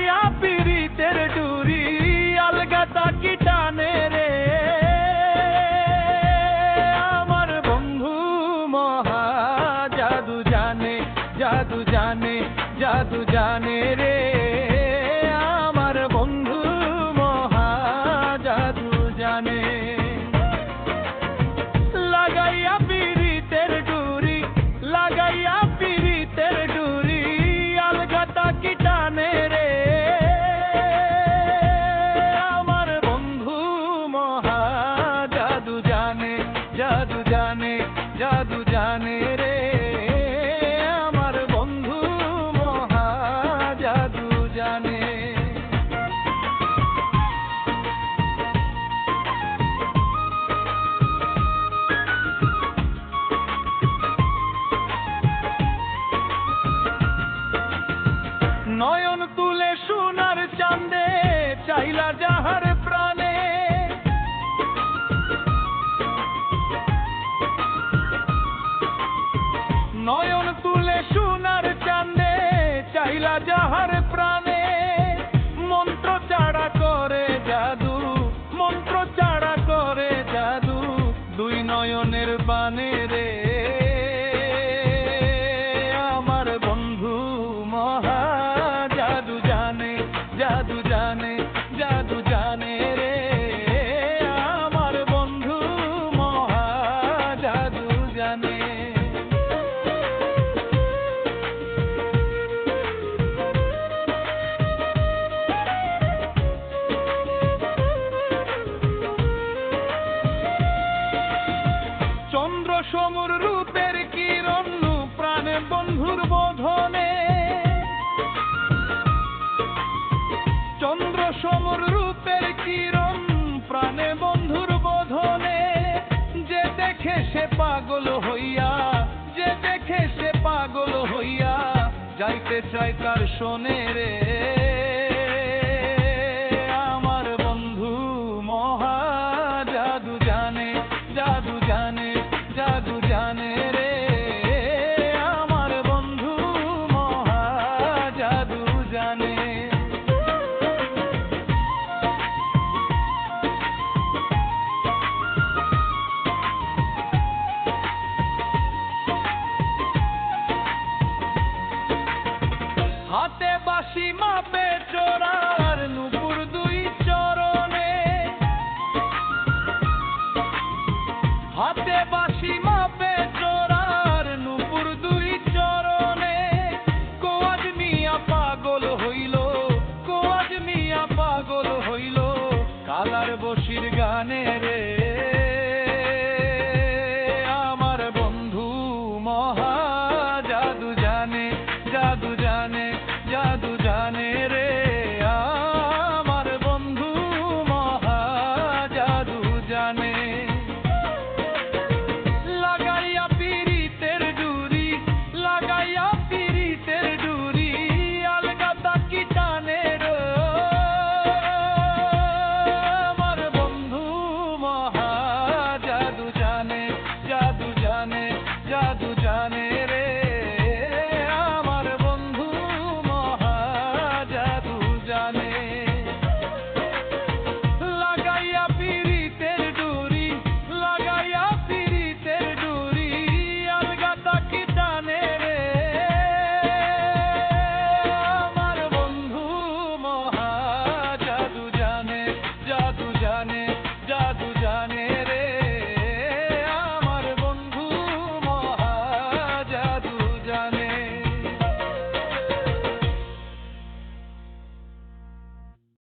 লাগাইয়া পিরিতের ডুরি আলগা তাকি টানে রে আমার বন্ধু মহা জাদু জানে জাদু জানে জাদু জানে রে আমার বন্ধু মহা জাদু জানে লাগাইয়া পিরিতের ডুরি লাগাইয়া পিরিতের ডুরি আলগা তাকি টানে রে আমার বন্ধু মহা জাদু জানে জাদু জানে জাদু জানে রে আমার বন্ধু মহা জাদু জানে নয়ন তুলে সোনার চাঁদে চাইলা যাহার প্রাণে নয়ন তুলে সোনার চাঁদে চাইলা যাহার প্রাণে মন্ত্র চাড়া করে জাদু মন্ত্র চাড়া করে জাদু দুই নয়নের বানে রে আমার বন্ধু মহা জাদু জানে জাদু জানে জাদু জানে রে আমার বন্ধু মহা জাদু জানে চন্দ্র সমুর রূপের কিরণ প্রাণে বন্ধুর বোধনে চন্দ্র সমুর রূপের কিরণ প্রাণে বন্ধুর বোধনে যে দেখে সে পাগল হইয়া যে দেখে সে পাগল হইয়া যাইতে চায় তার শোনে রে